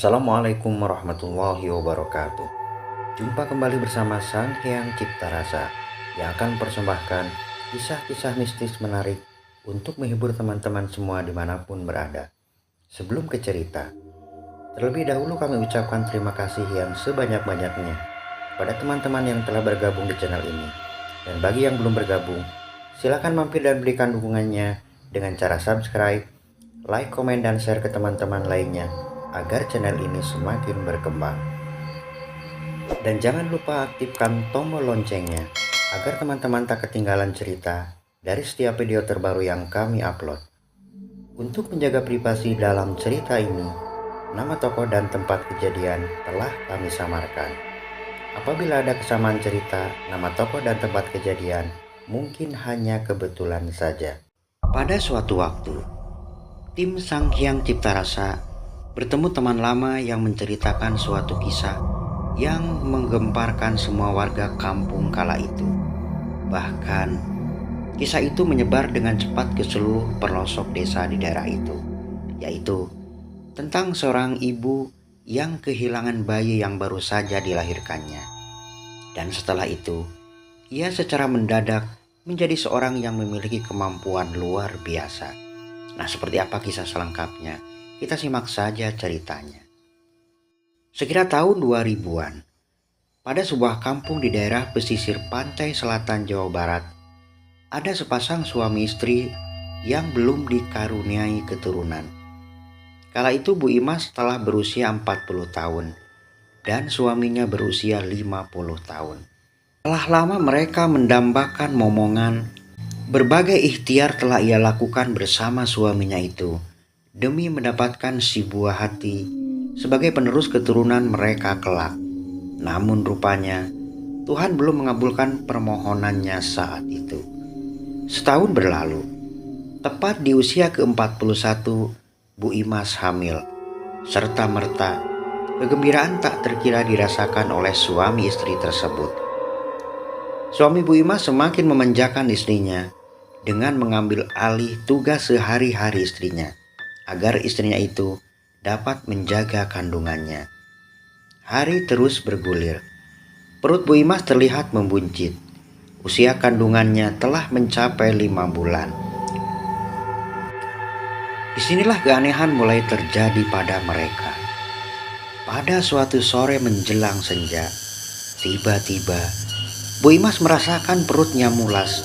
Assalamualaikum warahmatullahi wabarakatuh. Jumpa kembali bersama Sang Hyang Cipta Rasa yang akan mempersembahkan kisah-kisah mistis menarik untuk menghibur teman-teman semua dimanapun berada. Sebelum ke cerita, terlebih dahulu kami ucapkan terima kasih yang sebanyak-banyaknya pada teman-teman yang telah bergabung di channel ini. Dan bagi yang belum bergabung, silakan mampir dan berikan dukungannya dengan cara subscribe, like, komen, dan share ke teman-teman lainnya agar channel ini semakin berkembang. Dan jangan lupa aktifkan tombol loncengnya agar teman-teman tak ketinggalan cerita dari setiap video terbaru yang kami upload. Untuk menjaga privasi dalam cerita ini, nama tokoh dan tempat kejadian telah kami samarkan. Apabila ada kesamaan cerita, nama tokoh dan tempat kejadian mungkin hanya kebetulan saja. Pada suatu waktu, tim Sang Hyang Cipta Rasa bertemu teman lama yang menceritakan suatu kisah yang menggemparkan semua warga kampung kala itu. Bahkan, kisah itu menyebar dengan cepat ke seluruh pelosok desa di daerah itu, yaitu tentang seorang ibu yang kehilangan bayi yang baru saja dilahirkannya. Dan setelah itu, ia secara mendadak menjadi seorang yang memiliki kemampuan luar biasa. Nah, seperti apa kisah selengkapnya? Kita simak saja ceritanya. Sekira tahun 2000-an, pada sebuah kampung di daerah pesisir pantai selatan Jawa Barat, ada sepasang suami istri yang belum dikaruniai keturunan. Kala itu Bu Imas telah berusia 40 tahun dan suaminya berusia 50 tahun. Telah lama mereka mendambakan momongan, berbagai ikhtiar telah ia lakukan bersama suaminya itu demi mendapatkan si buah hati sebagai penerus keturunan mereka kelak. Namun rupanya Tuhan belum mengabulkan permohonannya saat itu. Setahun berlalu, tepat di usia ke-41 Bu Imas hamil. Serta merta kegembiraan tak terkira dirasakan oleh suami istri tersebut. Suami Bu Imas semakin memanjakan istrinya dengan mengambil alih tugas sehari-hari istrinya, agar istrinya itu dapat menjaga kandungannya. Hari terus bergulir. Perut Bu Imas terlihat membuncit. Usia kandungannya telah mencapai 5 bulan. Disinilah keanehan mulai terjadi pada mereka. Pada suatu sore menjelang senja, tiba-tiba Bu Imas merasakan perutnya mulas,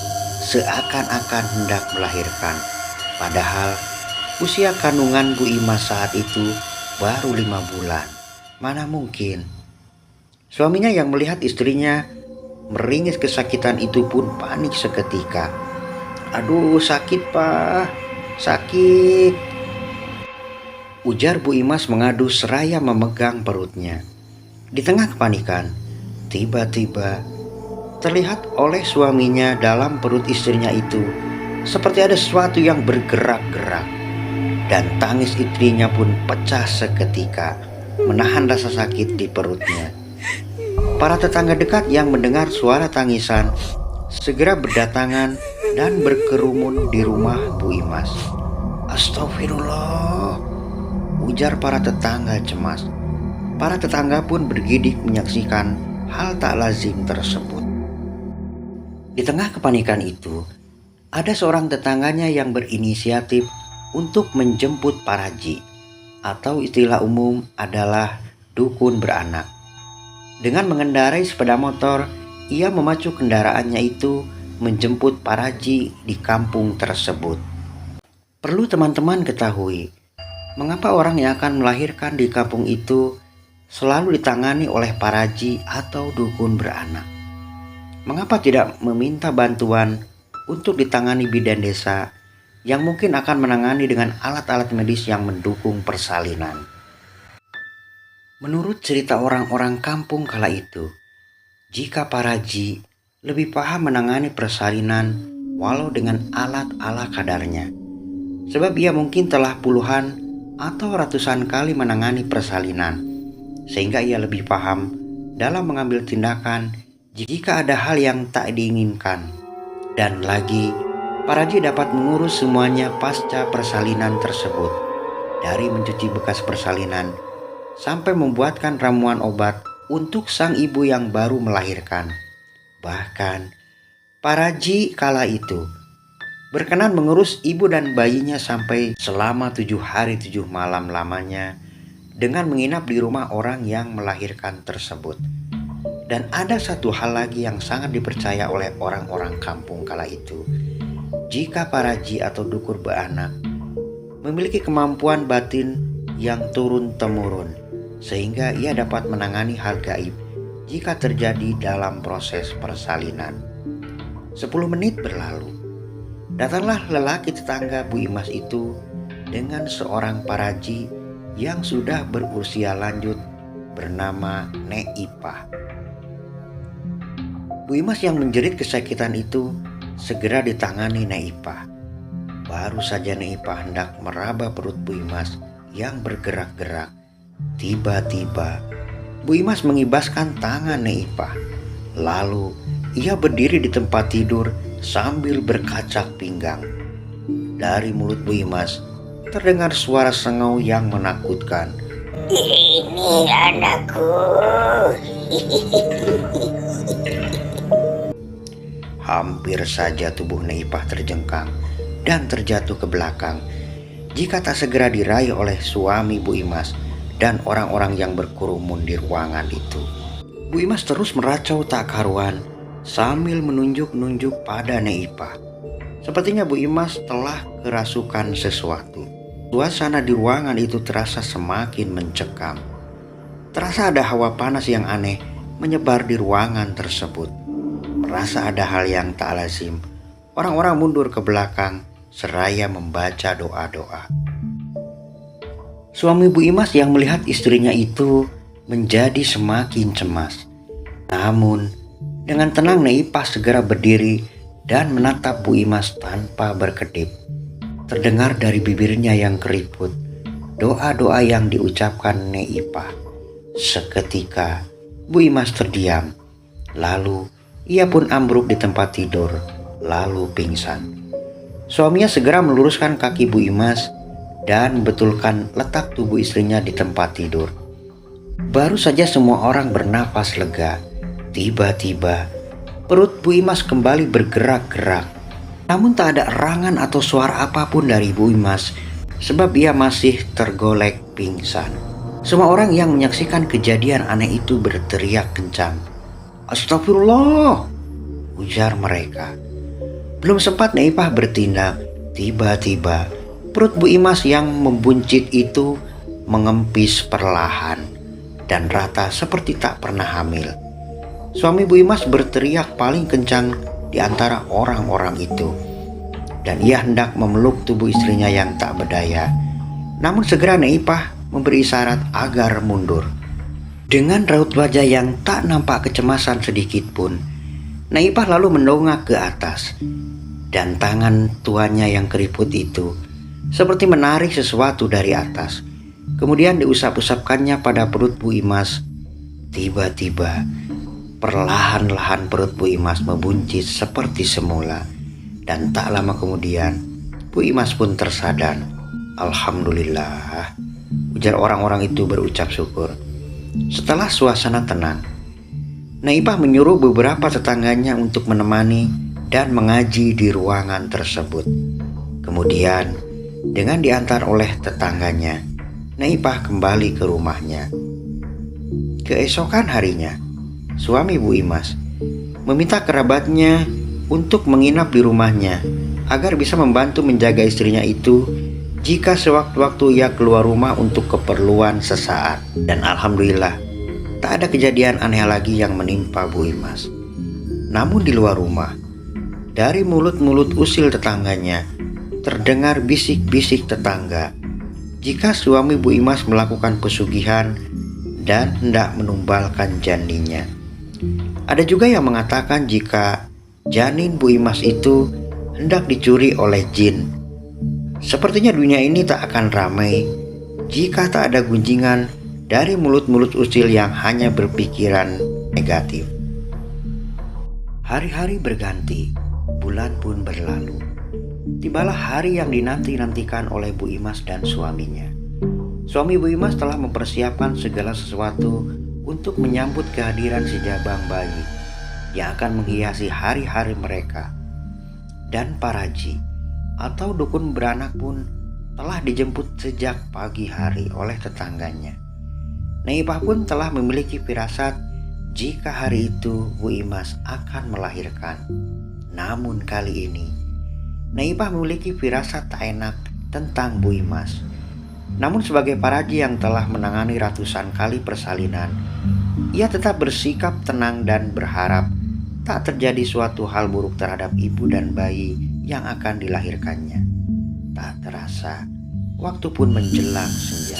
seakan-akan hendak melahirkan. Padahal usia kandungan Bu Imas saat itu baru 5 bulan. Mana mungkin. Suaminya yang melihat istrinya meringis kesakitan itu pun panik seketika. "Aduh, sakit Pak, sakit," ujar Bu Imas mengadu seraya memegang perutnya. Di tengah kepanikan, tiba-tiba terlihat oleh suaminya dalam perut istrinya itu seperti ada sesuatu yang bergerak-gerak. Dan tangis istrinya pun pecah seketika, menahan rasa sakit di perutnya. Para tetangga dekat yang mendengar suara tangisan segera berdatangan dan berkerumun di rumah Bu Imas. "Astagfirullah," ujar para tetangga cemas. Para tetangga pun bergidik menyaksikan hal tak lazim tersebut. Di tengah kepanikan itu, ada seorang tetangganya yang berinisiatif untuk menjemput paraji, atau istilah umum adalah dukun beranak. Dengan mengendarai sepeda motor, ia memacu kendaraannya itu menjemput paraji di kampung tersebut. Perlu teman-teman ketahui, mengapa orang yang akan melahirkan di kampung itu selalu ditangani oleh paraji atau dukun beranak. Mengapa tidak meminta bantuan untuk ditangani bidan desa yang mungkin akan menangani dengan alat-alat medis yang mendukung persalinan? Menurut cerita orang-orang kampung kala itu, jika paraji lebih paham menangani persalinan walau dengan alat ala kadarnya, sebab ia mungkin telah puluhan atau ratusan kali menangani persalinan, sehingga ia lebih paham dalam mengambil tindakan jika ada hal yang tak diinginkan. Dan lagi, paraji dapat mengurus semuanya pasca persalinan tersebut, dari mencuci bekas persalinan sampai membuatkan ramuan obat untuk sang ibu yang baru melahirkan. Bahkan Paraji kala itu berkenan mengurus ibu dan bayinya sampai selama 7 hari 7 malam lamanya dengan menginap di rumah orang yang melahirkan tersebut. Dan ada satu hal lagi yang sangat dipercaya oleh orang-orang kampung kala itu. Jika Paraji atau dukur beranak memiliki kemampuan batin yang turun-temurun, sehingga ia dapat menangani hal gaib jika terjadi dalam proses persalinan. 10 menit berlalu. Datanglah lelaki tetangga Bu Imas itu dengan seorang Paraji yang sudah berusia lanjut bernama Nek Ipah. Bu Imas yang menjerit kesakitan itu segera ditangani Nek Ipah. Baru saja Nek Ipah hendak meraba perut Bu Imas yang bergerak-gerak, tiba-tiba Bu Imas mengibaskan tangan Nek Ipah. Lalu ia berdiri di tempat tidur sambil berkacak pinggang. Dari mulut Bu Imas terdengar suara sengau yang menakutkan. Ini anakku. Hampir saja tubuh Nek Ipah terjengkang dan terjatuh ke belakang jika tak segera diraih oleh suami Bu Imas dan orang-orang yang berkerumun di ruangan itu. Bu Imas terus meracau tak karuan sambil menunjuk-nunjuk pada Nek Ipah. Sepertinya Bu Imas telah kerasukan sesuatu. Suasana di ruangan itu terasa semakin mencekam. Terasa ada hawa panas yang aneh menyebar di ruangan tersebut. Merasa ada hal yang tak lazim. Orang-orang mundur ke belakang seraya membaca doa-doa. Suami Bu Imas yang melihat istrinya itu menjadi semakin cemas. Namun dengan tenang Nek Ipah segera berdiri dan menatap Bu Imas tanpa berkedip. Terdengar dari bibirnya yang keriput doa-doa yang diucapkan Nek Ipah. Seketika Bu Imas terdiam. Lalu ia pun ambruk di tempat tidur, lalu pingsan. Suaminya segera meluruskan kaki Bu Imas dan betulkan letak tubuh istrinya di tempat tidur. Baru saja semua orang bernapas lega. Tiba-tiba perut Bu Imas kembali bergerak-gerak. Namun tak ada erangan atau suara apapun dari Bu Imas, sebab ia masih tergolek pingsan. Semua orang yang menyaksikan kejadian aneh itu berteriak kencang. "Astagfirullah!" ujar mereka. Belum sempat Nek Ipah bertindak, tiba-tiba perut Bu Imas yang membuncit itu mengempis perlahan dan rata seperti tak pernah hamil. Suami Bu Imas berteriak paling kencang di antara orang-orang itu, dan ia hendak memeluk tubuh istrinya yang tak berdaya. Namun segera Nek Ipah memberi isyarat agar mundur. Dengan raut wajah yang tak nampak kecemasan sedikit pun, Nek Ipah lalu mendongak ke atas, dan tangan tuannya yang keriput itu seperti menarik sesuatu dari atas. Kemudian diusap-usapkannya pada perut Bu Imas. Tiba-tiba perlahan-lahan perut Bu Imas membuncit seperti semula, dan tak lama kemudian Bu Imas pun tersadar. "Alhamdulillah," ujar orang-orang itu berucap syukur. Setelah suasana tenang, Nek Ipah menyuruh beberapa tetangganya untuk menemani dan mengaji di ruangan tersebut. Kemudian dengan diantar oleh tetangganya, Nek Ipah kembali ke rumahnya. Keesokan harinya, suami Bu Imas meminta kerabatnya untuk menginap di rumahnya agar bisa membantu menjaga istrinya itu jika sewaktu-waktu ia keluar rumah untuk keperluan sesaat. Dan alhamdulillah, tak ada kejadian aneh lagi yang menimpa Bu Imas. Namun di luar rumah, dari mulut-mulut usil tetangganya terdengar bisik-bisik tetangga jika suami Bu Imas melakukan pesugihan dan hendak menumbalkan janinnya. Ada juga yang mengatakan jika janin Bu Imas itu hendak dicuri oleh jin. Sepertinya dunia ini tak akan ramai jika tak ada gunjingan dari mulut-mulut usil yang hanya berpikiran negatif. Hari-hari berganti, bulan pun berlalu. Tibalah hari yang dinanti-nantikan oleh Bu Imas dan suaminya. Suami Bu Imas telah mempersiapkan segala sesuatu untuk menyambut kehadiran si Jabang bayi yang akan menghiasi hari-hari mereka. Dan Paraji atau dukun beranak pun telah dijemput sejak pagi hari oleh tetangganya. Nyai Ipah pun telah memiliki firasat jika hari itu Bu Imas akan melahirkan. Namun kali ini Nyai Ipah memiliki firasat tak enak tentang Bu Imas. Namun sebagai Paraji yang telah menangani ratusan kali persalinan, ia tetap bersikap tenang dan berharap tak terjadi suatu hal buruk terhadap ibu dan bayi yang akan dilahirkannya. Tak terasa, waktu pun menjelang senja.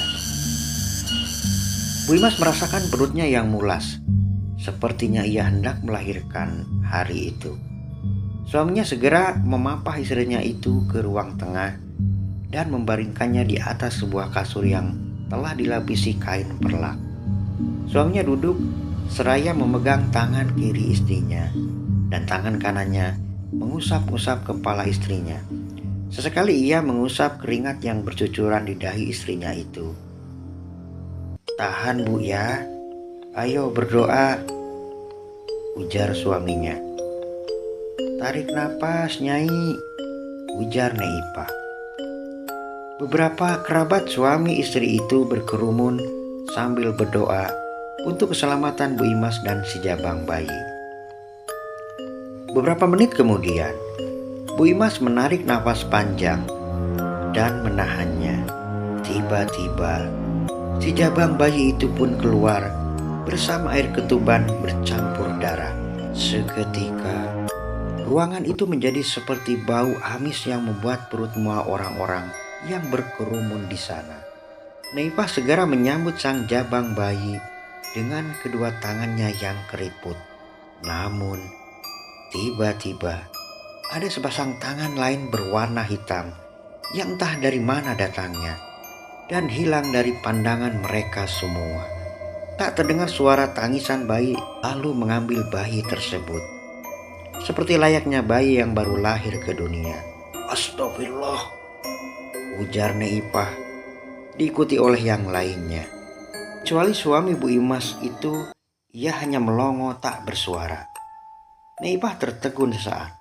Bu Imas merasakan perutnya yang mulas. Sepertinya ia hendak melahirkan hari itu. Suaminya segera memapah istrinya itu ke ruang tengah dan membaringkannya di atas sebuah kasur yang telah dilapisi kain perlak. Suaminya duduk seraya memegang tangan kiri istrinya dan tangan kanannya mengusap-usap kepala istrinya. Sesekali ia mengusap keringat yang bercucuran di dahi istrinya itu. "Tahan Bu ya, ayo berdoa," ujar suaminya. "Tarik napas Nyai," ujar Nyai Ipah. Beberapa kerabat suami istri itu berkerumun sambil berdoa untuk keselamatan Bu Imas dan si Jabang bayi. Beberapa menit kemudian, Bu Imas menarik nafas panjang dan menahannya. Tiba-tiba, si Jabang bayi itu pun keluar bersama air ketuban bercampur darah. Seketika, ruangan itu menjadi seperti bau amis yang membuat perut mual orang-orang yang berkerumun di sana. Nyai Ipah segera menyambut sang Jabang bayi dengan kedua tangannya yang keriput. Namun, tiba-tiba ada sepasang tangan lain berwarna hitam yang entah dari mana datangnya dan hilang dari pandangan mereka semua. Tak terdengar suara tangisan bayi lalu mengambil bayi tersebut. Seperti layaknya bayi yang baru lahir ke dunia. "Astagfirullah," ujar Nyai Ipah, diikuti oleh yang lainnya. Kecuali suami Bu Imas itu, ia hanya melongo tak bersuara. Nyai Ipah tertegun sesaat.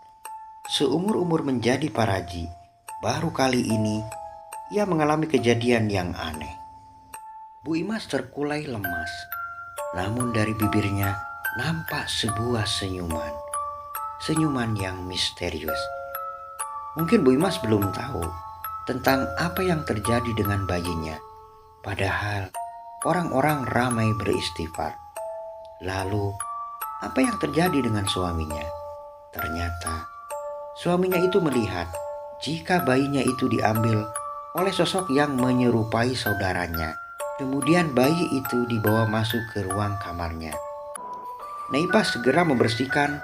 Seumur-umur menjadi Paraji, baru kali ini ia mengalami kejadian yang aneh. Bu Imas terkulai lemas, namun dari bibirnya nampak sebuah senyuman. Senyuman yang misterius. Mungkin Bu Imas belum tahu tentang apa yang terjadi dengan bayinya. Padahal orang-orang ramai beristighfar. Lalu apa yang terjadi dengan suaminya? Ternyata suaminya itu melihat jika bayinya itu diambil oleh sosok yang menyerupai saudaranya. Kemudian bayi itu dibawa masuk ke ruang kamarnya. Nyai Ipah segera membersihkan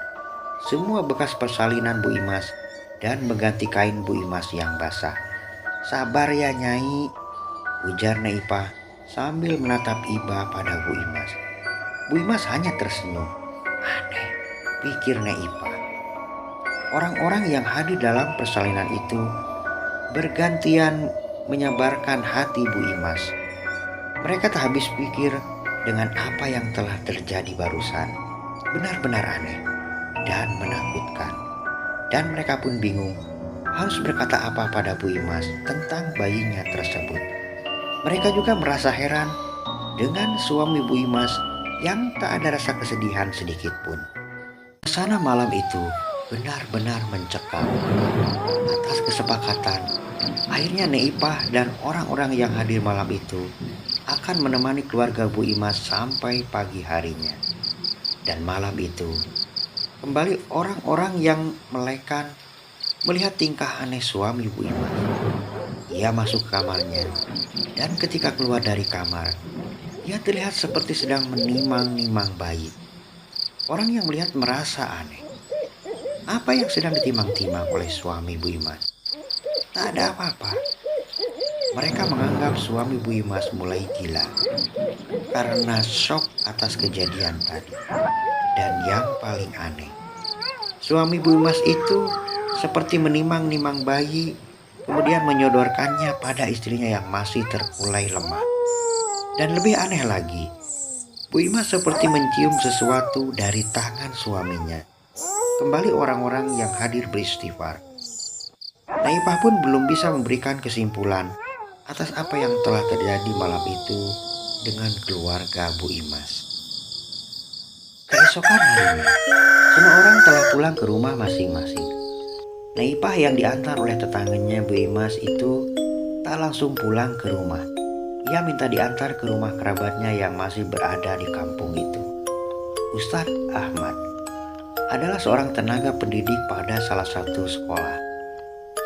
semua bekas persalinan Bu Imas dan mengganti kain Bu Imas yang basah. "Sabar ya Nyai," ujar Nyai Ipah sambil menatap iba pada Bu Imas. Bu Imas hanya tersenyum. Aneh, pikir Nyai Ipah. Orang-orang yang hadir dalam persalinan itu bergantian menyabarkan hati Bu Imas. Mereka tak habis pikir dengan apa yang telah terjadi barusan. Benar-benar aneh dan menakutkan. Dan mereka pun bingung harus berkata apa pada Bu Imas tentang bayinya tersebut. Mereka juga merasa heran dengan suami Bu Imas yang tak ada rasa kesedihan sedikit pun. Suasana malam itu benar-benar mencekam. Atas kesepakatan, akhirnya Nyai Ipah dan orang-orang yang hadir malam itu akan menemani keluarga Bu Imas sampai pagi harinya. Dan malam itu, kembali orang-orang yang melekan melihat tingkah aneh suami Bu Imas. Ia masuk ke kamarnya dan ketika keluar dari kamar, ia terlihat seperti sedang menimang-nimang bayi. Orang yang melihat merasa aneh. Apa yang sedang ditimang-timang oleh suami Bu Imas? Tak ada apa-apa. Mereka menganggap suami Bu Imas mulai gila karena shock atas kejadian tadi. Dan yang paling aneh, suami Bu Imas itu seperti menimang-nimang bayi kemudian menyodorkannya pada istrinya yang masih terkulai lemah. Dan lebih aneh lagi, Bu Imas seperti mencium sesuatu dari tangan suaminya. Kembali orang-orang yang hadir beristighfar. Naipah pun belum bisa memberikan kesimpulan atas apa yang telah terjadi malam itu dengan keluarga Bu Imas. Keesokan harinya, semua orang telah pulang ke rumah masing-masing. Naipah yang diantar oleh tetangganya Bu Imas itu tak langsung pulang ke rumah. Ia minta diantar ke rumah kerabatnya yang masih berada di kampung itu. Ustadz Ahmad adalah seorang tenaga pendidik pada salah satu sekolah,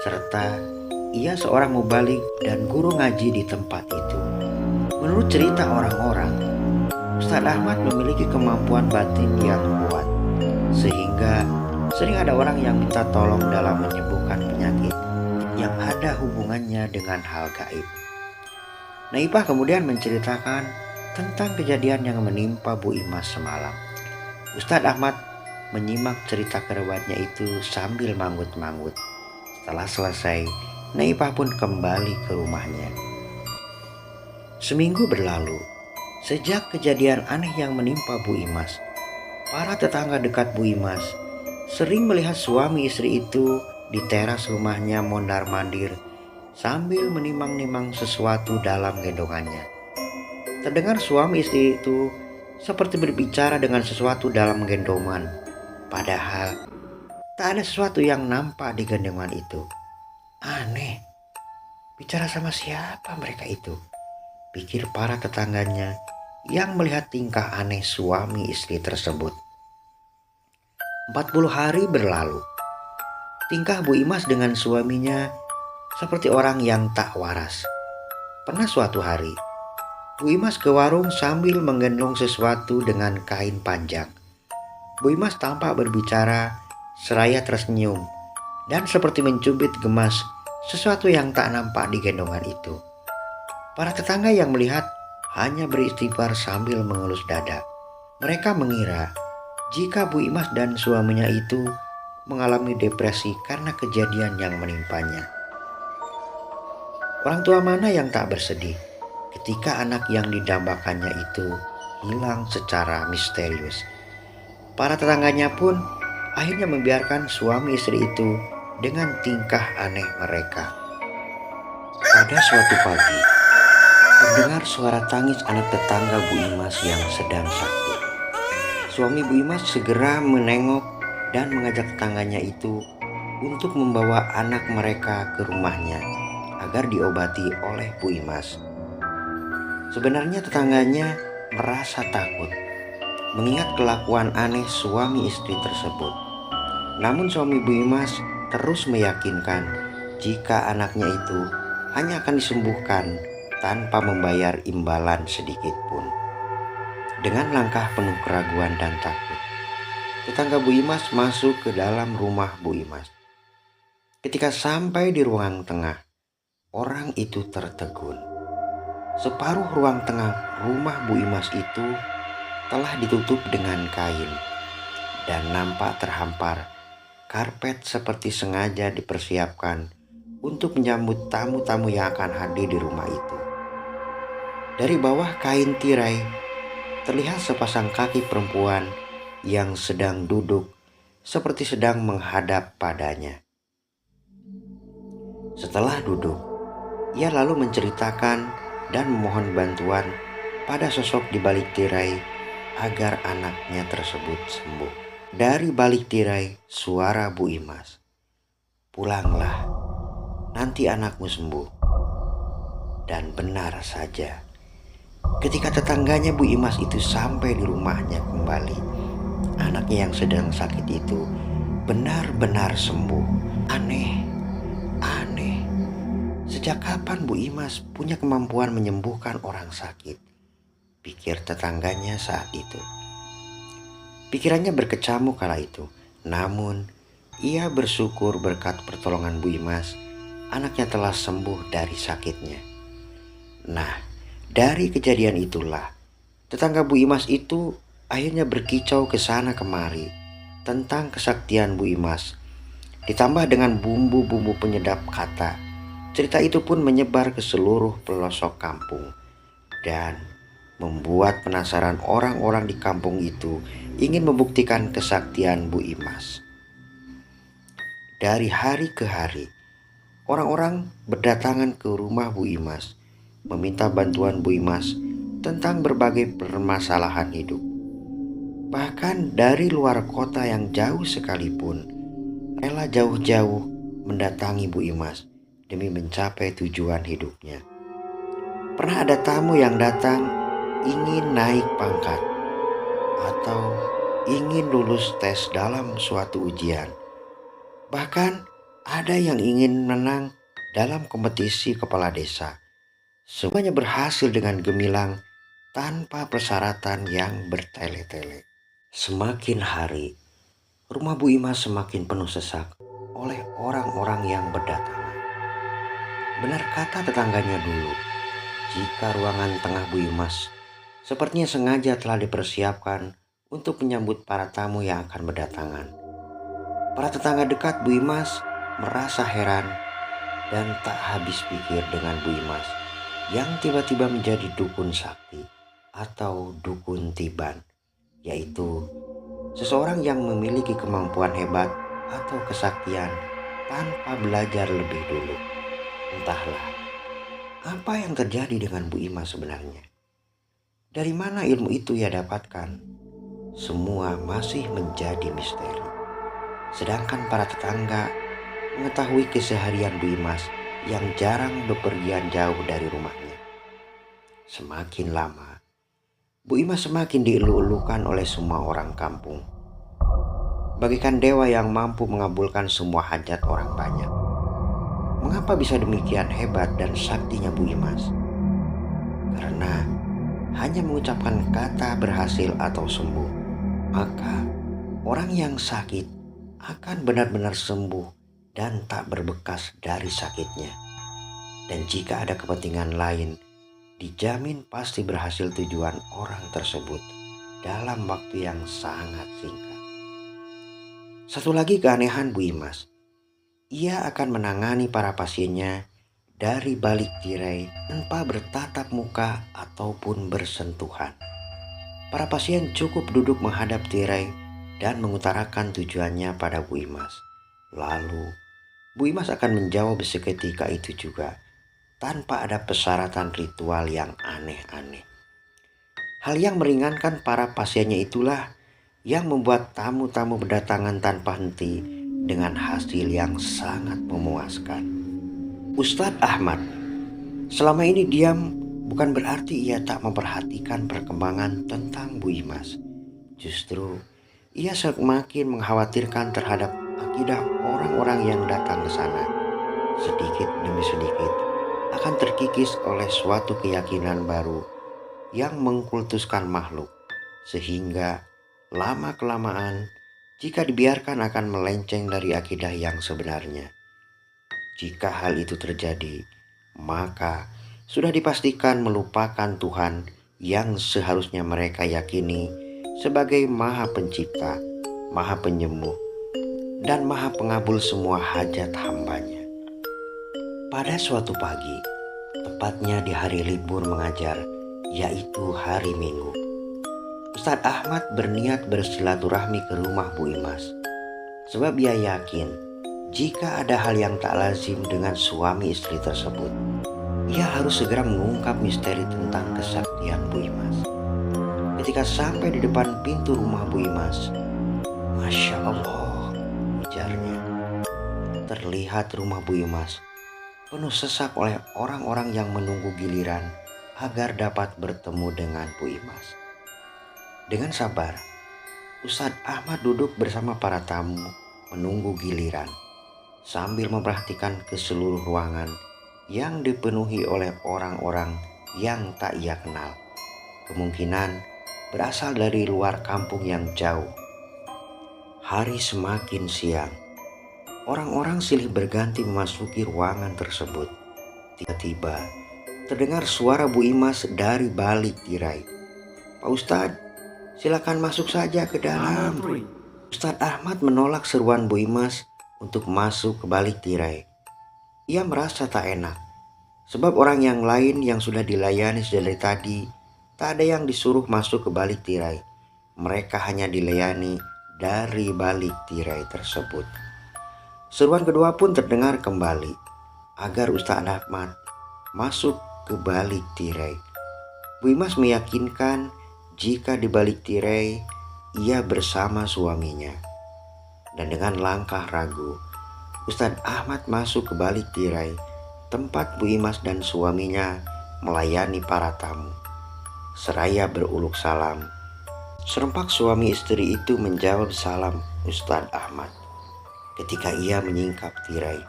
serta ia seorang mubalik dan guru ngaji di tempat itu. Menurut cerita orang-orang, Ustadz Ahmad memiliki kemampuan batin yang kuat, sehingga sering ada orang yang minta tolong dalam menyembuhkan penyakit yang ada hubungannya dengan hal gaib. Naipah kemudian menceritakan tentang kejadian yang menimpa Bu Imas semalam. Ustadz Ahmad menyimak cerita kerabatnya itu sambil manggut-manggut. Setelah selesai, Naipah pun kembali ke rumahnya. Seminggu berlalu, sejak kejadian aneh yang menimpa Bu Imas. Para tetangga dekat Bu Imas sering melihat suami istri itu di teras rumahnya mondar-mandir sambil menimang-nimang sesuatu dalam gendongannya. Terdengar suami istri itu seperti berbicara dengan sesuatu dalam gendongan, padahal tak ada sesuatu yang nampak di gendongan itu. Aneh, bicara sama siapa mereka itu? Pikir para tetangganya yang melihat tingkah aneh suami istri tersebut. 40 hari berlalu. Tingkah Bu Imas dengan suaminya seperti orang yang tak waras. Pernah suatu hari, Bu Imas ke warung sambil menggendong sesuatu dengan kain panjang. Bu Imas tampak berbicara seraya tersenyum dan seperti mencubit gemas sesuatu yang tak nampak di gendongan itu. Para tetangga yang melihat hanya beristighfar sambil mengelus dada. Mereka mengira jika Bu Imas dan suaminya itu mengalami depresi karena kejadian yang menimpanya. Orang tua mana yang tak bersedih ketika anak yang didambakannya itu hilang secara misterius. Para tetangganya pun akhirnya membiarkan suami istri itu dengan tingkah aneh mereka. Pada suatu pagi, terdengar suara tangis anak tetangga Bu Imas yang sedang sakit. Suami Bu Imas segera menengok dan mengajak tetangganya itu untuk membawa anak mereka ke rumahnya agar diobati oleh Bu Imas. Sebenarnya tetangganya merasa takut mengingat kelakuan aneh suami istri tersebut. Namun suami Bu Imas terus meyakinkan jika anaknya itu hanya akan disembuhkan tanpa membayar imbalan sedikit pun. Dengan langkah penuh keraguan dan takut, tetangga Bu Imas masuk ke dalam rumah Bu Imas. Ketika sampai di ruang tengah, orang itu tertegun. Separuh ruang tengah rumah Bu Imas itu telah ditutup dengan kain dan nampak terhampar karpet seperti sengaja dipersiapkan untuk menyambut tamu-tamu yang akan hadir di rumah itu. Dari bawah kain tirai terlihat sepasang kaki perempuan yang sedang duduk seperti sedang menghadap padanya. Setelah duduk, ia lalu menceritakan dan memohon bantuan pada sosok di balik tirai agar anaknya tersebut sembuh. Dari balik tirai suara Bu Imas, "Pulanglah, nanti anakmu sembuh." Dan benar saja, ketika tetangganya Bu Imas itu sampai di rumahnya kembali, anaknya yang sedang sakit itu benar-benar sembuh. Aneh. Sejak kapan Bu Imas punya kemampuan menyembuhkan orang sakit? Pikir tetangganya saat itu. Pikirannya berkecamuk kala itu. Namun, ia bersyukur berkat pertolongan Bu Imas, anaknya telah sembuh dari sakitnya. Nah, dari kejadian itulah, tetangga Bu Imas itu akhirnya berkicau ke sana kemari tentang kesaktian Bu Imas, ditambah dengan bumbu-bumbu penyedap kata Cerita itu pun menyebar ke seluruh pelosok kampung dan membuat penasaran orang-orang di kampung itu ingin membuktikan kesaktian Bu Imas. Dari hari ke hari, orang-orang berdatangan ke rumah Bu Imas, meminta bantuan Bu Imas tentang berbagai permasalahan hidup. Bahkan dari luar kota yang jauh sekalipun, rela jauh-jauh mendatangi Bu Imas demi mencapai tujuan hidupnya. Pernah ada tamu yang datang ingin naik pangkat atau ingin lulus tes dalam suatu ujian. Bahkan ada yang ingin menang dalam kompetisi kepala desa. Semuanya berhasil dengan gemilang tanpa persyaratan yang bertele-tele. Semakin hari, rumah Bu Imas semakin penuh sesak oleh orang-orang yang berdatangan. Benar kata tetangganya dulu, jika ruangan tengah Bu Imas sepertinya sengaja telah dipersiapkan untuk menyambut para tamu yang akan berdatangan. Para tetangga dekat Bu Imas merasa heran dan tak habis pikir dengan Bu Imas yang tiba-tiba menjadi dukun sakti atau dukun tiban, yaitu seseorang yang memiliki kemampuan hebat atau kesaktian tanpa belajar lebih dulu. Entahlah, apa yang terjadi dengan Bu Imas sebenarnya? Dari mana ilmu itu ia dapatkan? Semua masih menjadi misteri. Sedangkan para tetangga mengetahui keseharian Bu Imas yang jarang bepergian jauh dari rumahnya. Semakin lama, Bu Imas semakin dielu-elukan oleh semua orang kampung, bagaikan dewa yang mampu mengabulkan semua hajat orang banyak. Mengapa bisa demikian hebat dan saktinya Bu Imas? Karena hanya mengucapkan kata berhasil atau sembuh, maka orang yang sakit akan benar-benar sembuh dan tak berbekas dari sakitnya. Dan jika ada kepentingan lain, dijamin pasti berhasil tujuan orang tersebut dalam waktu yang sangat singkat. Satu lagi keanehan Bu Imas, ia akan menangani para pasiennya dari balik tirai tanpa bertatap muka ataupun bersentuhan. Para pasien cukup duduk menghadap tirai dan mengutarakan tujuannya pada Bu Imas. Lalu, Bu Imas akan menjawab seketika itu juga, tanpa ada persyaratan ritual yang aneh-aneh. Hal yang meringankan para pasiennya itulah yang membuat tamu-tamu berdatangan tanpa henti dengan hasil yang sangat memuaskan. Ustadz Ahmad selama ini diam bukan berarti ia tak memperhatikan perkembangan tentang Bu Imas. Justru ia semakin mengkhawatirkan terhadap akidah orang-orang yang datang ke sana. Sedikit demi sedikit akan terkikis oleh suatu keyakinan baru yang mengkultuskan makhluk, sehingga lama-kelamaan jika dibiarkan akan melenceng dari akidah yang sebenarnya. Jika hal itu terjadi, maka sudah dipastikan melupakan Tuhan yang seharusnya mereka yakini sebagai Maha Pencipta, Maha Penyembuh, dan Maha Pengabul semua hajat hambanya. Pada suatu pagi, tepatnya di hari libur mengajar, yaitu hari Minggu, Ustadz Ahmad berniat bersilaturahmi ke rumah Bu Imas. Sebab ia yakin jika ada hal yang tak lazim dengan suami istri tersebut, ia harus segera mengungkap misteri tentang kesaktian Bu Imas. Ketika sampai di depan pintu rumah Bu Imas, Masya Allah, ujarnya, terlihat rumah Bu Imas penuh sesak oleh orang-orang yang menunggu giliran agar dapat bertemu dengan Bu Imas. Dengan sabar, Ustadz Ahmad duduk bersama para tamu menunggu giliran sambil memperhatikan ke seluruh ruangan yang dipenuhi oleh orang-orang yang tak ia kenal. Kemungkinan berasal dari luar kampung yang jauh. Hari semakin siang. Orang-orang silih berganti memasuki ruangan tersebut. Tiba-tiba terdengar suara Bu Imas dari balik tirai. Pak Ustadz, silakan masuk saja ke dalam. Ustadz Ahmad menolak seruan Bu Imas untuk masuk ke balik tirai. Ia merasa tak enak, sebab orang yang lain yang sudah dilayani dari tadi, tak ada yang disuruh masuk ke balik tirai. Mereka hanya dilayani dari balik tirai tersebut. Seruan kedua pun terdengar kembali, agar Ustaz Ahmad masuk ke balik tirai. Bu Imas meyakinkan jika di balik tirai ia bersama suaminya. Dan dengan langkah ragu, Ustadz Ahmad masuk ke balik tirai tempat Bu Imas dan suaminya melayani para tamu. Seraya beruluk salam, serempak suami istri itu menjawab salam Ustadz Ahmad. Ketika ia menyingkap tirai,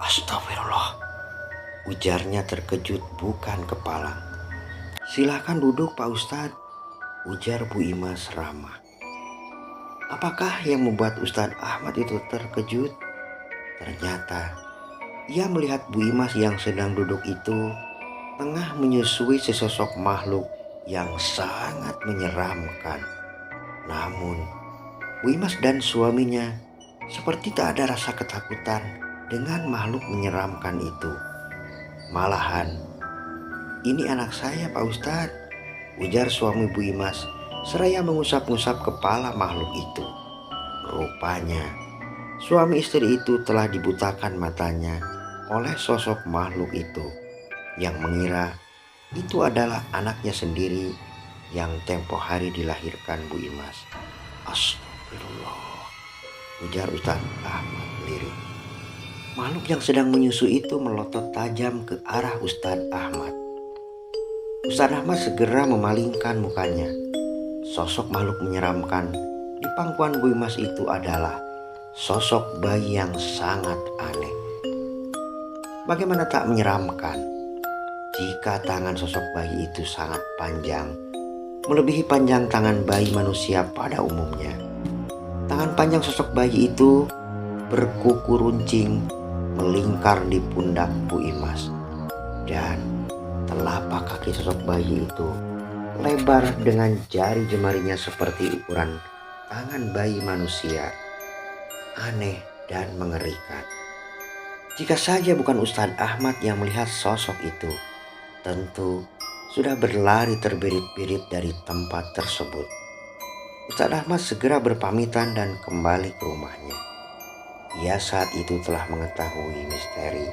"Astagfirullah," ujarnya terkejut bukan kepalang. "Silakan duduk Pak Ustadz," ujar Bu Imas ramah. Apakah yang membuat Ustadz Ahmad itu terkejut? Ternyata ia melihat Bu Imas yang sedang duduk itu tengah menyusui sesosok makhluk yang sangat menyeramkan. Namun Bu Imas dan suaminya seperti tak ada rasa ketakutan dengan makhluk menyeramkan itu. Malahan, "Ini anak saya Pak Ustadz," ujar suami Bu Imas seraya mengusap-ngusap kepala makhluk itu. Rupanya suami istri itu telah dibutakan matanya oleh sosok makhluk itu, yang mengira itu adalah anaknya sendiri yang tempo hari dilahirkan Bu Imas. "Astagfirullah," ujar Ustaz Ahmad lirik. Makhluk yang sedang menyusu itu melotot tajam ke arah Ustaz Ahmad. Ustaz Ahmad segera memalingkan mukanya. Sosok makhluk menyeramkan di pangkuan Bu Imas itu adalah sosok bayi yang sangat aneh. Bagaimana tak menyeramkan jika tangan sosok bayi itu sangat panjang, melebihi panjang tangan bayi manusia pada umumnya. Tangan panjang sosok bayi itu berkuku runcing melingkar di pundak Bu Imas, dan telapak kaki sosok bayi itu lebar dengan jari jemarinya seperti ukuran tangan bayi manusia. Aneh dan mengerikan. Jika saja bukan Ustadz Ahmad yang melihat sosok itu, tentu sudah berlari terbirit-birit dari tempat tersebut. Ustadz Ahmad segera berpamitan dan kembali ke rumahnya. Ia saat itu telah mengetahui misteri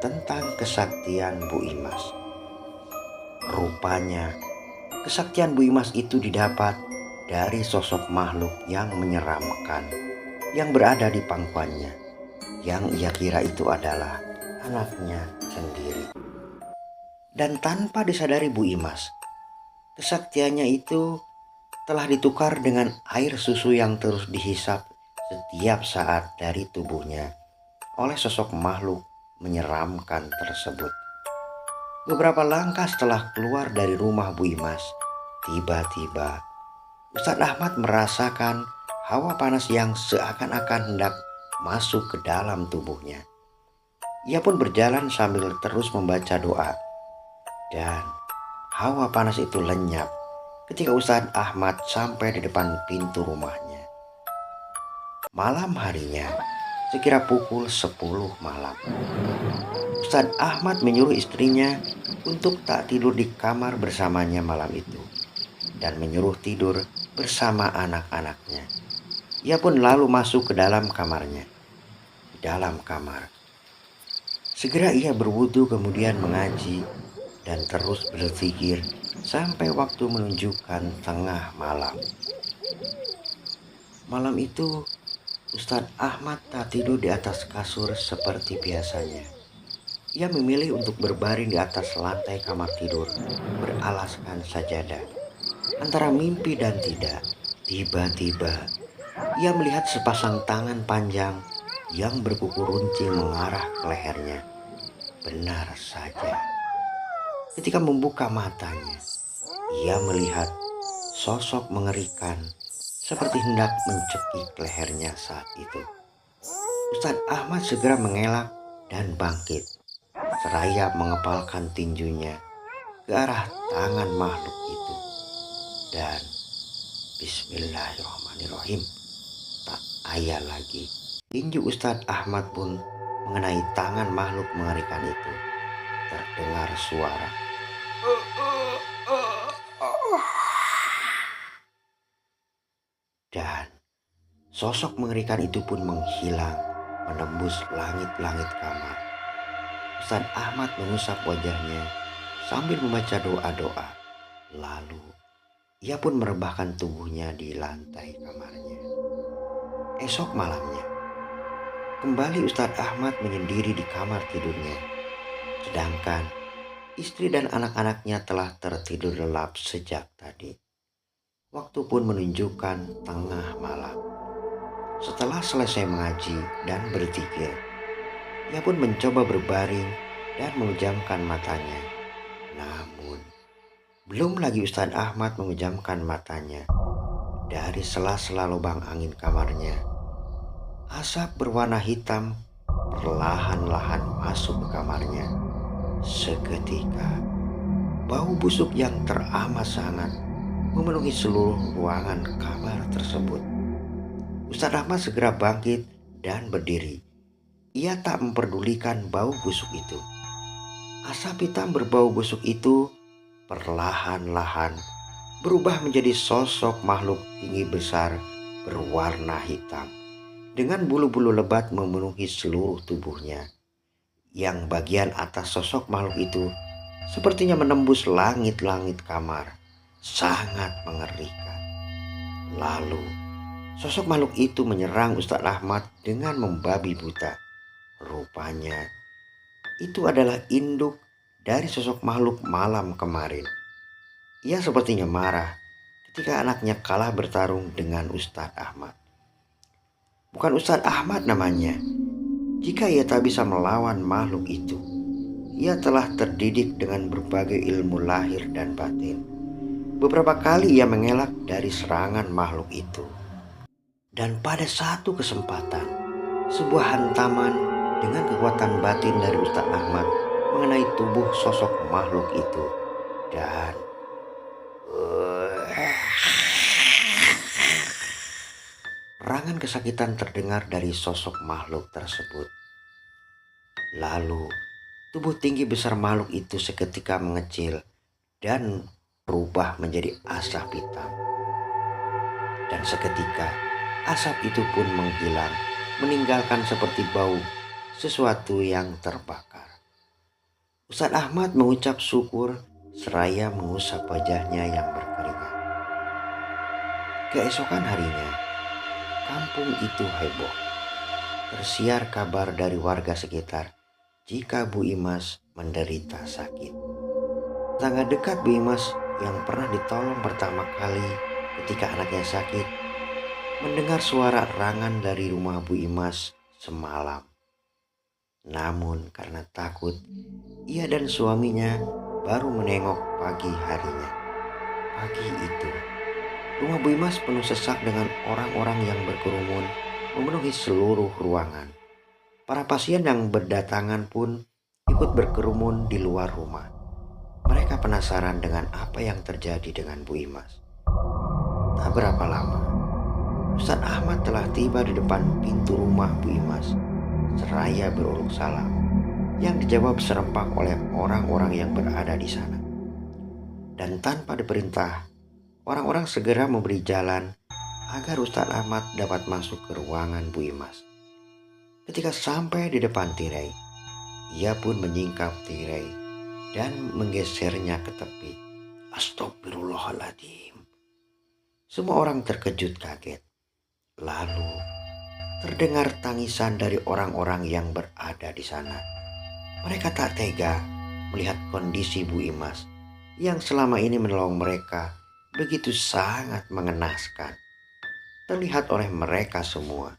tentang kesaktian Bu Imas. Rupanya kesaktian Bu Imas itu didapat dari sosok makhluk yang menyeramkan yang berada di pangkuannya, yang ia kira itu adalah anaknya sendiri. Dan tanpa disadari Bu Imas, kesaktiannya itu telah ditukar dengan air susu yang terus dihisap setiap saat dari tubuhnya oleh sosok makhluk menyeramkan tersebut. Beberapa langkah setelah keluar dari rumah Bu Imas, tiba-tiba Ustadz Ahmad merasakan hawa panas yang seakan-akan hendak masuk ke dalam tubuhnya. Ia pun berjalan sambil terus membaca doa, dan hawa panas itu lenyap ketika Ustadz Ahmad sampai di depan pintu rumahnya. Malam harinya, sekira pukul 10 malam, Ustadz Ahmad menyuruh istrinya untuk tak tidur di kamar bersamanya malam itu, dan menyuruh tidur bersama anak-anaknya. Ia pun lalu masuk ke dalam kamarnya. Di dalam kamar, segera ia berwudu kemudian mengaji dan terus berzikir sampai waktu menunjukkan tengah malam. Malam itu Ustadz Ahmad tak tidur di atas kasur seperti biasanya. Ia memilih untuk berbaring di atas lantai kamar tidur beralaskan sajadah. Antara mimpi dan tidak, tiba-tiba ia melihat sepasang tangan panjang yang berkuku runcing mengarah ke lehernya. Benar saja, ketika membuka matanya, ia melihat sosok mengerikan seperti hendak mencekik lehernya saat itu. Ustadz Ahmad segera mengelak dan bangkit, seraya mengepalkan tinjunya ke arah tangan makhluk itu. Dan bismillahirrahmanirrahim, tak ayal lagi, tinju Ustadz Ahmad pun mengenai tangan makhluk mengerikan itu. Terdengar suara. Dan sosok mengerikan itu pun menghilang, menembus langit-langit kamar. Ustaz Ahmad mengusap wajahnya sambil membaca doa-doa. Lalu ia pun merebahkan tubuhnya di lantai kamarnya. Esok malamnya, kembali Ustadz Ahmad menyendiri di kamar tidurnya. Sedangkan istri dan anak-anaknya telah tertidur lelap sejak tadi. Waktu pun menunjukkan tengah malam. Setelah selesai mengaji dan berzikir, ia pun mencoba berbaring dan memejamkan matanya. Namun, belum lagi Ustadz Ahmad memejamkan matanya, dari sela-sela lubang angin kamarnya, asap berwarna hitam perlahan-lahan masuk ke kamarnya. Seketika, bau busuk yang teramat sangat memenuhi seluruh ruangan kamar tersebut. Ustadz Ahmad segera bangkit dan berdiri. Ia tak memperdulikan bau busuk itu. Asap hitam berbau busuk itu perlahan-lahan berubah menjadi sosok makhluk tinggi besar berwarna hitam dengan bulu-bulu lebat memenuhi seluruh tubuhnya. Yang bagian atas sosok makhluk itu sepertinya menembus langit-langit kamar, sangat mengerikan. Lalu sosok makhluk itu menyerang Ustadz Ahmad dengan membabi buta. Rupanya itu adalah induk dari sosok makhluk malam kemarin. Ia sepertinya marah ketika anaknya kalah bertarung dengan Ustadz Ahmad. Bukan Ustadz Ahmad namanya. Jika ia tak bisa melawan makhluk itu, ia telah terdidik dengan berbagai ilmu lahir dan batin. Beberapa kali ia mengelak dari serangan makhluk itu. Dan pada satu kesempatan, sebuah hantaman dengan kekuatan batin dari Ustadz Ahmad mengenai tubuh sosok makhluk itu. Dan rangan kesakitan terdengar dari sosok makhluk tersebut. Lalu tubuh tinggi besar makhluk itu seketika mengecil dan berubah menjadi asap hitam. Dan seketika asap itu pun menghilang, meninggalkan seperti bau sesuatu yang terbakar. Ustadz Ahmad mengucap syukur seraya mengusap wajahnya yang berkeringat. Keesokan harinya, kampung itu heboh. Tersiar kabar dari warga sekitar jika Bu Imas menderita sakit. Tetangga dekat Bu Imas yang pernah ditolong pertama kali ketika anaknya sakit mendengar suara rangan dari rumah Bu Imas semalam. Namun karena takut, ia dan suaminya baru menengok pagi harinya. Pagi itu, rumah Bu Imas penuh sesak dengan orang-orang yang berkerumun memenuhi seluruh ruangan. Para pasien yang berdatangan pun ikut berkerumun di luar rumah. Mereka penasaran dengan apa yang terjadi dengan Bu Imas. Tak berapa lama, Ustadz Ahmad telah tiba di depan pintu rumah Bu Imas, seraya beruluk salam, yang dijawab serempak oleh orang-orang yang berada di sana. Dan tanpa diperintah, orang-orang segera memberi jalan agar Ustadz Ahmad dapat masuk ke ruangan Bu Imas. Ketika sampai di depan tirai, ia pun menyingkap tirai dan menggesernya ke tepi. Astagfirullahaladzim. Semua orang terkejut kaget. Lalu terdengar tangisan dari orang-orang yang berada di sana. Mereka tak tega melihat kondisi Bu Imas yang selama ini menolong mereka begitu sangat mengenaskan. Terlihat oleh mereka semua,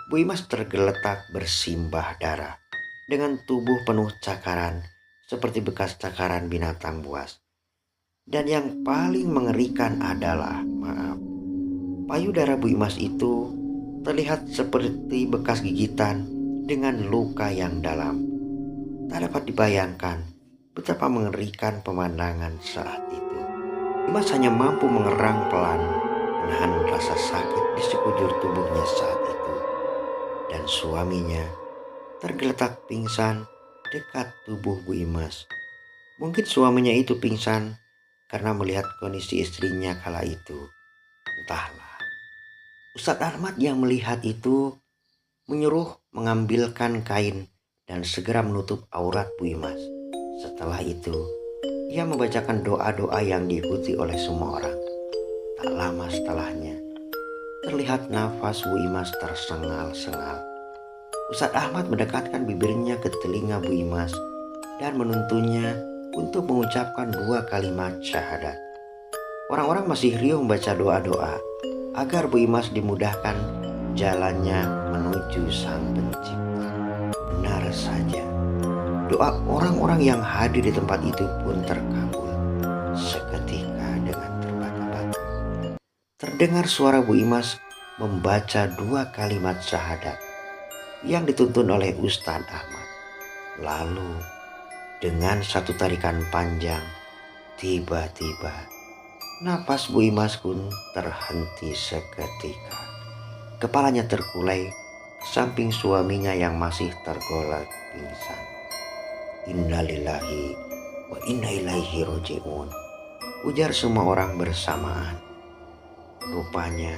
Bu Imas tergeletak bersimbah darah dengan tubuh penuh cakaran seperti bekas cakaran binatang buas. Dan yang paling mengerikan adalah, payudara Bu Imas itu terlihat seperti bekas gigitan dengan luka yang dalam. Tak dapat dibayangkan betapa mengerikan pemandangan saat itu. Bu Imas hanya mampu mengerang pelan, menahan rasa sakit di sekujur tubuhnya saat itu. Dan suaminya tergeletak pingsan dekat tubuh Bu Imas. Mungkin suaminya itu pingsan karena melihat kondisi istrinya kala itu. Entahlah. Ustadz Ahmad yang melihat itu menyuruh mengambilkan kain dan segera menutup aurat Bu Imas. Setelah itu, ia membacakan doa-doa yang diikuti oleh semua orang. Tak lama setelahnya, terlihat nafas Bu Imas tersengal-sengal. Ustadz Ahmad mendekatkan bibirnya ke telinga Bu Imas dan menuntunnya untuk mengucapkan 2 kalimat syahadat. Orang-orang masih riuh membaca doa-doa agar Bu Imas dimudahkan jalannya menuju Sang Pencipta. Benar saja, doa orang-orang yang hadir di tempat itu pun terkabul. Seketika dengan terbata-bata, terdengar suara Bu Imas membaca 2 kalimat syahadat yang dituntun oleh Ustadz Ahmad. Lalu dengan satu tarikan panjang, tiba-tiba napas Bu Imas pun terhenti seketika. Kepalanya terkulai ke samping suaminya yang masih tergolek pingsan. Innalillahi wa inna ilaihi roji'un, ujar semua orang bersamaan. Rupanya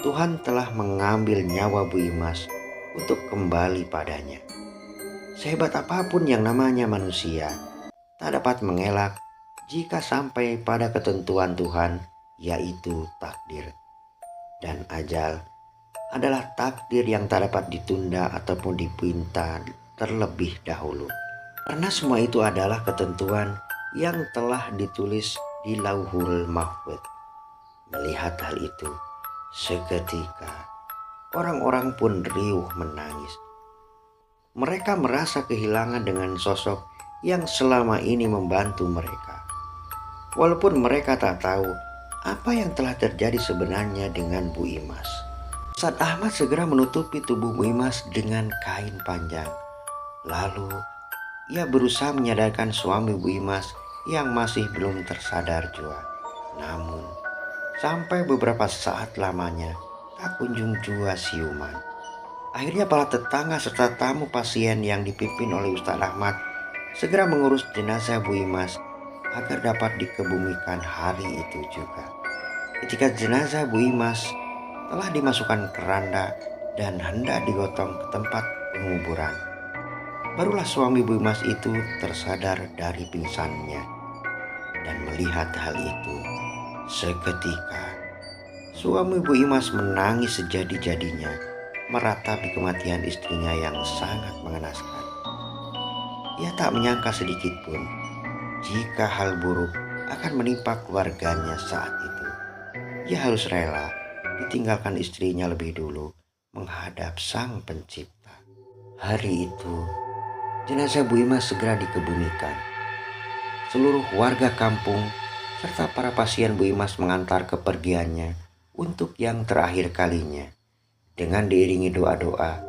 Tuhan telah mengambil nyawa Bu Imas untuk kembali padanya. Sehebat apapun yang namanya manusia, tak dapat mengelak jika sampai pada ketentuan Tuhan, yaitu takdir. Dan ajal adalah takdir yang tak dapat ditunda ataupun dipinta terlebih dahulu. Karena semua itu adalah ketentuan yang telah ditulis di Lauhul Mahfuz. Melihat hal itu, seketika orang-orang pun riuh menangis. Mereka merasa kehilangan dengan sosok yang selama ini membantu mereka. Walaupun mereka tak tahu apa yang telah terjadi sebenarnya dengan Bu Imas. Ustadz Ahmad segera menutupi tubuh Bu Imas dengan kain panjang. Lalu ia berusaha menyadarkan suami Bu Imas yang masih belum tersadar jua. Namun sampai beberapa saat lamanya tak kunjung jua siuman. Akhirnya para tetangga serta tamu pasien yang dipimpin oleh Ustadz Ahmad segera mengurus jenazah Bu Imas agar dapat dikebumikan hari itu juga. Ketika jenazah Bu Imas telah dimasukkan keranda dan hendak digotong ke tempat penguburan, barulah suami Bu Imas itu tersadar dari pingsannya. Dan melihat hal itu, seketika suami Bu Imas menangis sejadi-jadinya meratapi kematian istrinya yang sangat mengenaskan. Ia tak menyangka sedikit pun jika hal buruk akan menimpa keluarganya saat itu. Ia harus rela ditinggalkan istrinya lebih dulu menghadap Sang Pencipta. Hari itu, jenazah Bu Imas segera dikebumikan. Seluruh warga kampung serta para pasien Bu Imas mengantar kepergiannya untuk yang terakhir kalinya, dengan diiringi doa-doa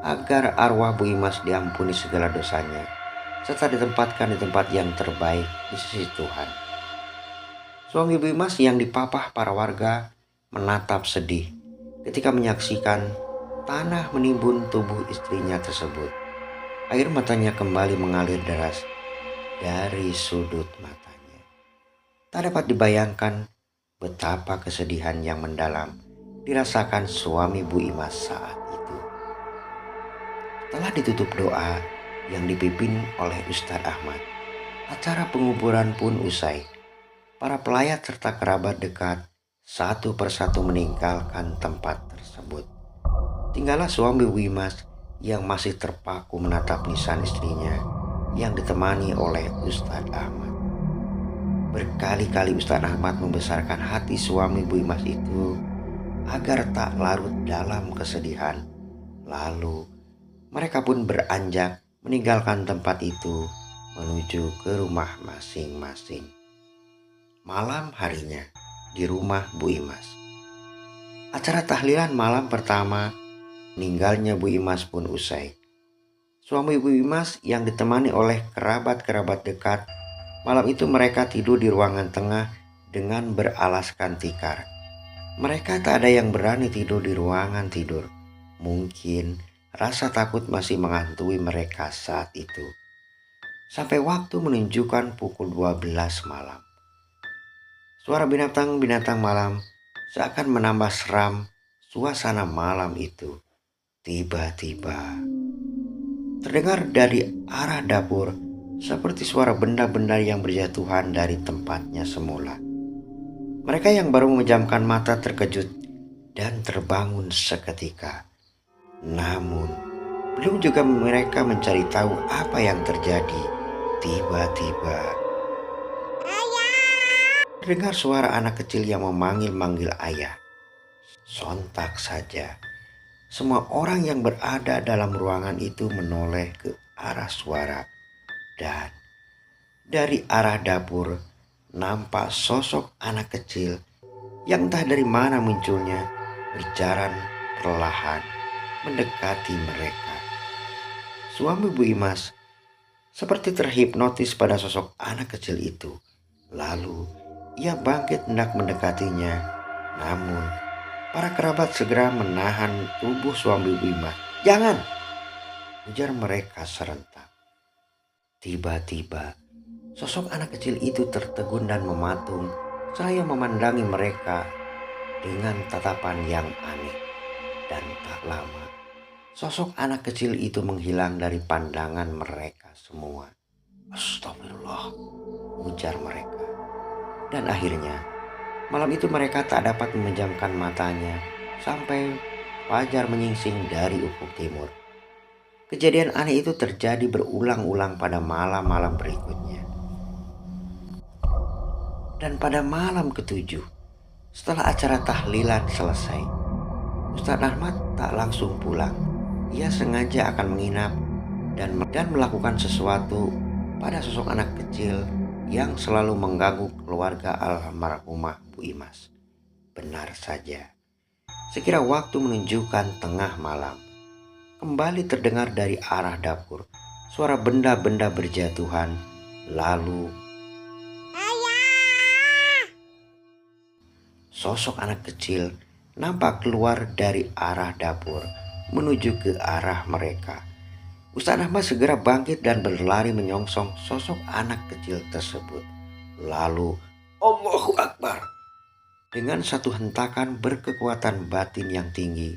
agar arwah Bu Imas diampuni segala dosanya serta ditempatkan di tempat yang terbaik di sisi Tuhan. Suami Bu Imas yang dipapah para warga menatap sedih ketika menyaksikan tanah menimbun tubuh istrinya tersebut. Air matanya kembali mengalir deras dari sudut matanya. Tak dapat dibayangkan betapa kesedihan yang mendalam dirasakan suami Bu Imas saat itu. Setelah ditutup doa yang dipimpin oleh Ustadz Ahmad, acara penguburan pun usai. Para pelayat serta kerabat dekat satu persatu meninggalkan tempat tersebut. Tinggallah suami Bu Imas yang masih terpaku menatap nisan istrinya yang ditemani oleh Ustadz Ahmad. Berkali-kali Ustadz Ahmad membesarkan hati suami Bu Imas itu agar tak larut dalam kesedihan. Lalu mereka pun beranjak meninggalkan tempat itu menuju ke rumah masing-masing. Malam harinya di rumah Bu Imas, acara tahlilan malam pertama meninggalnya Bu Imas pun usai. Suami Bu Imas yang ditemani oleh kerabat-kerabat dekat, malam itu mereka tidur di ruangan tengah dengan beralaskan tikar. Mereka tak ada yang berani tidur di ruangan tidur. Mungkin rasa takut masih menghantui mereka saat itu. Sampai waktu menunjukkan pukul 12 malam. Suara binatang-binatang malam seakan menambah seram suasana malam itu. Tiba-tiba terdengar dari arah dapur seperti suara benda-benda yang berjatuhan dari tempatnya semula. Mereka yang baru memejamkan mata terkejut dan terbangun seketika. Namun, belum juga mereka mencari tahu apa yang terjadi. Tiba-tiba terdengar suara anak kecil yang memanggil-manggil ayah. Sontak saja, semua orang yang berada dalam ruangan itu menoleh ke arah suara. Dan dari arah dapur nampak sosok anak kecil yang entah dari mana munculnya berjalan perlahan mendekati mereka. Suami Bu Imas seperti terhipnotis pada sosok anak kecil itu. Lalu ia bangkit hendak mendekatinya. Namun para kerabat segera menahan tubuh suami Bu Imas. "Jangan!" ujar mereka serentak. Tiba-tiba sosok anak kecil itu tertegun dan mematung seraya memandangi mereka dengan tatapan yang aneh. Dan tak lama sosok anak kecil itu menghilang dari pandangan mereka semua. "Astagfirullah," ujar mereka. Dan akhirnya malam itu mereka tak dapat memejamkan matanya sampai fajar menyingsing dari ufuk timur. Kejadian aneh itu terjadi berulang-ulang pada malam-malam berikutnya. Dan pada malam ketujuh, setelah acara tahlilan selesai, Ustadz Ahmad tak langsung pulang. Ia sengaja akan menginap dan melakukan sesuatu pada sosok anak kecil yang selalu mengganggu keluarga almarhumah Bu Imas. Benar saja, sekira waktu menunjukkan tengah malam, kembali terdengar dari arah dapur suara benda-benda berjatuhan. Lalu sosok anak kecil nampak keluar dari arah dapur menuju ke arah mereka. Ustadz Ahmad segera bangkit dan berlari menyongsong sosok anak kecil tersebut. Lalu Allahu Akbar, dengan satu hentakan berkekuatan batin yang tinggi,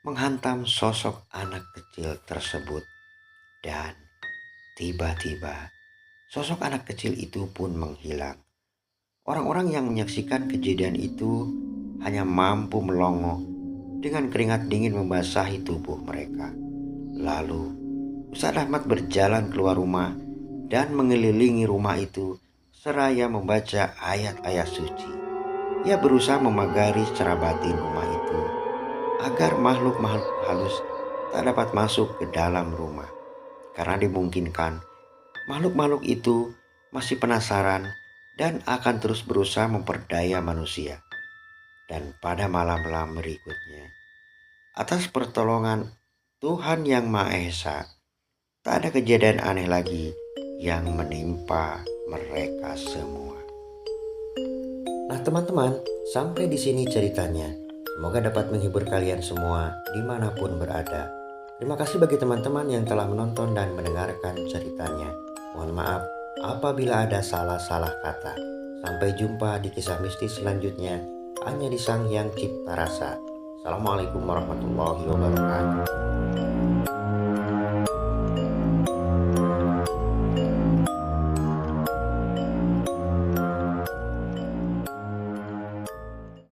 menghantam sosok anak kecil tersebut. Dan tiba-tiba sosok anak kecil itu pun menghilang. Orang-orang yang menyaksikan kejadian itu hanya mampu melongo dengan keringat dingin membasahi tubuh mereka. Lalu Ustadz Ahmad berjalan keluar rumah dan mengelilingi rumah itu seraya membaca ayat-ayat suci. Ia berusaha memagari secara batin rumah itu agar makhluk-makhluk halus tak dapat masuk ke dalam rumah. Karena dimungkinkan makhluk-makhluk itu masih penasaran dan akan terus berusaha memperdaya manusia. Dan pada malam-malam berikutnya, atas pertolongan Tuhan Yang Maha Esa, tak ada kejadian aneh lagi yang menimpa mereka semua. Nah teman-teman, sampai di sini ceritanya. Semoga dapat menghibur kalian semua dimanapun berada. Terima kasih bagi teman-teman yang telah menonton dan mendengarkan ceritanya. Mohon maaf apabila ada salah-salah kata. Sampai jumpa di kisah mistis selanjutnya hanya di Sang Hyang Cipta Rasa. Assalamualaikum warahmatullahi wabarakatuh.